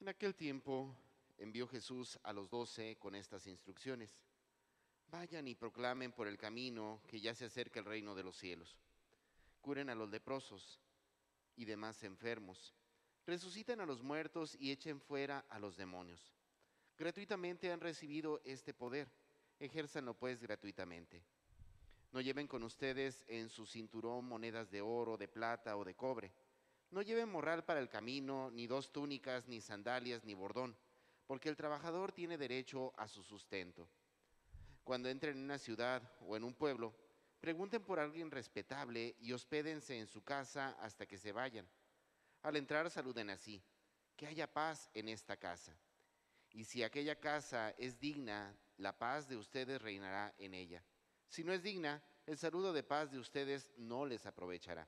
En aquel tiempo envió Jesús a los 12 con estas instrucciones. Vayan y proclamen por el camino que ya se acerca el reino de los cielos. Curen a los leprosos y demás enfermos. Resuciten a los muertos y echen fuera a los demonios. Gratuitamente han recibido este poder. Ejérzanlo pues gratuitamente. No lleven con ustedes en su cinturón monedas de oro, de plata o de cobre. No lleven morral para el camino, ni dos túnicas, ni sandalias, ni bordón, porque el trabajador tiene derecho a su sustento. Cuando entren en una ciudad o en un pueblo, pregunten por alguien respetable y hospédense en su casa hasta que se vayan. Al entrar saluden así: que haya paz en esta casa. Y si aquella casa es digna, la paz de ustedes reinará en ella. Si no es digna, el saludo de paz de ustedes no les aprovechará.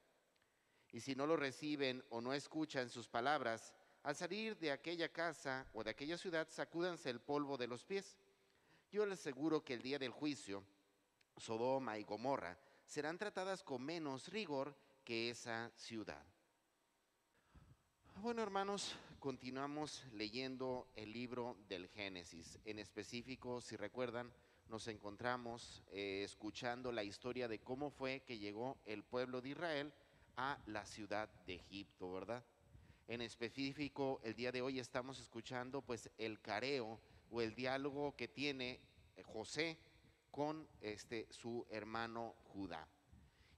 Y si no lo reciben o no escuchan sus palabras, al salir de aquella casa o de aquella ciudad, sacúdanse el polvo de los pies. Yo les aseguro que el día del juicio, Sodoma y Gomorra serán tratadas con menos rigor que esa ciudad. Bueno, hermanos, continuamos leyendo el libro del Génesis. En específico, si recuerdan, nos encontramos escuchando la historia de cómo fue que llegó el pueblo de Israel a la ciudad de Egipto, ¿verdad? En específico, el día de hoy estamos escuchando pues el careo o el diálogo que tiene José con su hermano Judá.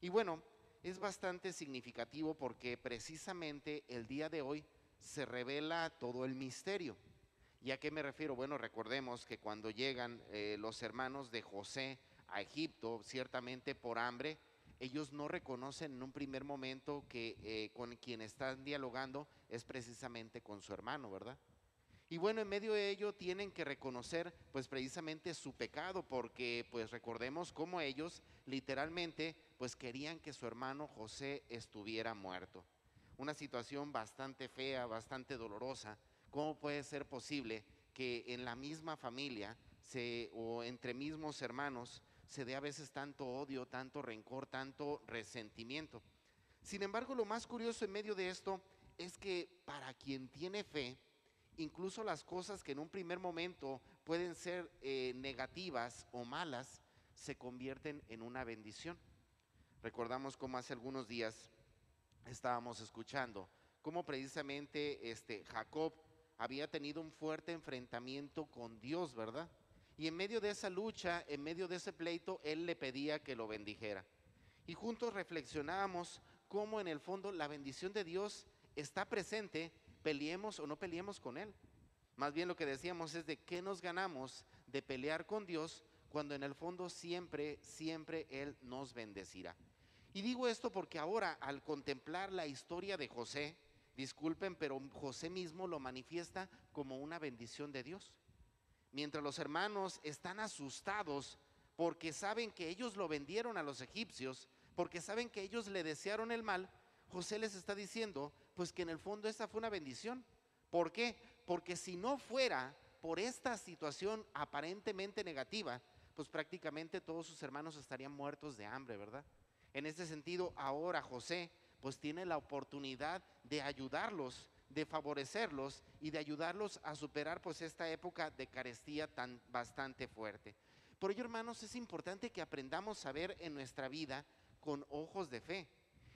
Y bueno, es bastante significativo porque precisamente el día de hoy se revela todo el misterio. ¿Y a qué me refiero? Bueno, recordemos que cuando llegan los hermanos de José a Egipto, ciertamente por hambre, ellos no reconocen en un primer momento que con quien están dialogando es precisamente con su hermano, ¿verdad? Y bueno, en medio de ello tienen que reconocer pues precisamente su pecado, porque pues recordemos cómo ellos literalmente pues querían que su hermano José estuviera muerto. Una situación bastante fea, bastante dolorosa. ¿Cómo puede ser posible que en la misma familia o entre mismos hermanos se dé a veces tanto odio, tanto rencor, tanto resentimiento? Sin embargo, lo más curioso en medio de esto es que para quien tiene fe, incluso las cosas que en un primer momento pueden ser negativas o malas, se convierten en una bendición. Recordamos cómo hace algunos días estábamos escuchando cómo precisamente Jacob había tenido un fuerte enfrentamiento con Dios, ¿verdad? Y en medio de esa lucha, en medio de ese pleito, él le pedía que lo bendijera. Y juntos reflexionábamos cómo en el fondo la bendición de Dios está presente, peleemos o no peleemos con Él. Más bien lo que decíamos es de qué nos ganamos de pelear con Dios cuando en el fondo siempre, siempre Él nos bendecirá. Y digo esto porque ahora al contemplar la historia de José, disculpen, pero José mismo lo manifiesta como una bendición de Dios. Mientras los hermanos están asustados porque saben que ellos lo vendieron a los egipcios, porque saben que ellos le desearon el mal, José les está diciendo pues que en el fondo esa fue una bendición. ¿Por qué? Porque si no fuera por esta situación aparentemente negativa, pues prácticamente todos sus hermanos estarían muertos de hambre, ¿verdad? En este sentido, ahora José pues tiene la oportunidad de ayudarlos, de favorecerlos y de ayudarlos a superar pues esta época de carestía tan bastante fuerte. Por ello, hermanos, es importante que aprendamos a ver en nuestra vida con ojos de fe.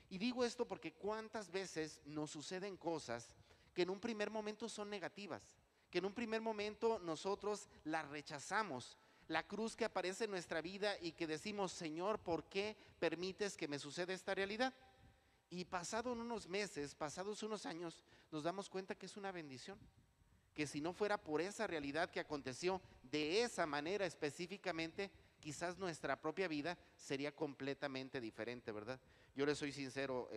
Y digo esto porque cuántas veces nos suceden cosas que en un primer momento son negativas, que en un primer momento nosotros las rechazamos. La cruz que aparece en nuestra vida y que decimos: Señor, ¿por qué permites que me suceda esta realidad? Y pasado unos meses, pasados unos años, nos damos cuenta que es una bendición. Que si no fuera por esa realidad que aconteció de esa manera específicamente, quizás nuestra propia vida sería completamente diferente, ¿verdad? Yo les soy sincero,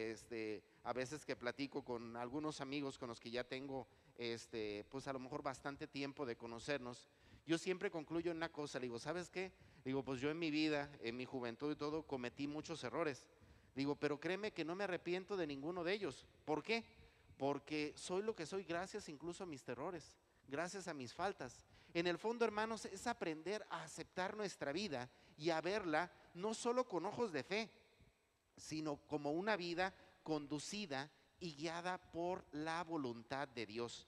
a veces que platico con algunos amigos con los que ya tengo, pues a lo mejor bastante tiempo de conocernos, yo siempre concluyo en una cosa, le digo, ¿sabes qué? Digo, pues yo en mi vida, en mi juventud y todo, cometí muchos errores. Digo, pero créeme que no me arrepiento de ninguno de ellos. ¿Por qué? Porque soy lo que soy gracias incluso a mis terrores, gracias a mis faltas. En el fondo, hermanos, es aprender a aceptar nuestra vida y a verla no solo con ojos de fe, sino como una vida conducida y guiada por la voluntad de Dios.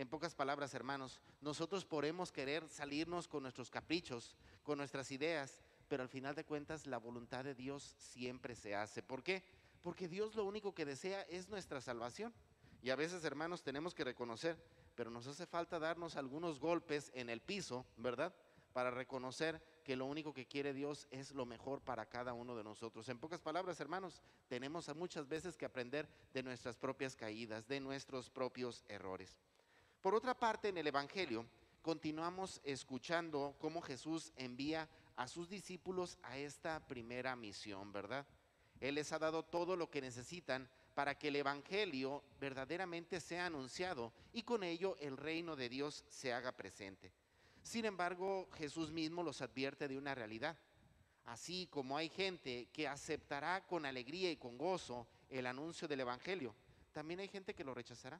En pocas palabras, hermanos, nosotros podemos querer salirnos con nuestros caprichos, con nuestras ideas, pero al final de cuentas la voluntad de Dios siempre se hace. ¿Por qué? Porque Dios lo único que desea es nuestra salvación. Y a veces, hermanos, tenemos que reconocer, pero nos hace falta darnos algunos golpes en el piso, ¿verdad? Para reconocer que lo único que quiere Dios es lo mejor para cada uno de nosotros. En pocas palabras, hermanos, tenemos muchas veces que aprender de nuestras propias caídas, de nuestros propios errores. Por otra parte, en el Evangelio continuamos escuchando cómo Jesús envía a sus discípulos a esta primera misión, ¿verdad? Él les ha dado todo lo que necesitan para que el Evangelio verdaderamente sea anunciado y con ello el reino de Dios se haga presente. Sin embargo, Jesús mismo los advierte de una realidad. Así como hay gente que aceptará con alegría y con gozo el anuncio del Evangelio, también hay gente que lo rechazará.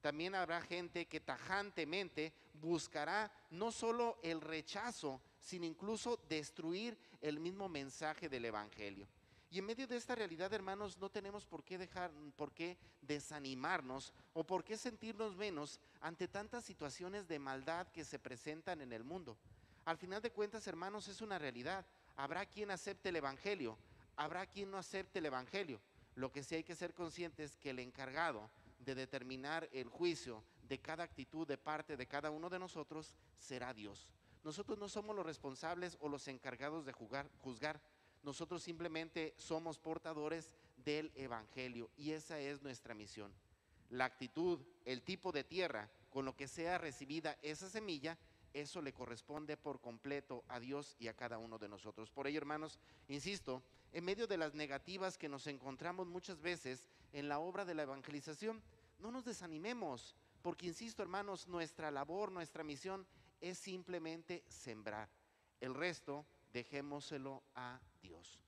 También habrá gente que tajantemente buscará no solo el rechazo, sino incluso destruir el mismo mensaje del Evangelio. Y en medio de esta realidad, hermanos, no tenemos por qué desanimarnos o por qué sentirnos menos ante tantas situaciones de maldad que se presentan en el mundo. Al final de cuentas, hermanos, es una realidad. Habrá quien acepte el Evangelio, habrá quien no acepte el Evangelio. Lo que sí hay que ser conscientes es que el encargado de determinar el juicio de cada actitud de parte de cada uno de nosotros será Dios. Nosotros no somos los responsables o los encargados de juzgar. Nosotros simplemente somos portadores del Evangelio y esa es nuestra misión. La actitud, el tipo de tierra con lo que sea recibida esa semilla, eso le corresponde por completo a Dios y a cada uno de nosotros. Por ello, hermanos, insisto, en medio de las negativas que nos encontramos muchas veces en la obra de la evangelización, no nos desanimemos, porque insisto, hermanos, nuestra labor, nuestra misión es simplemente sembrar. El resto dejémoselo a Dios.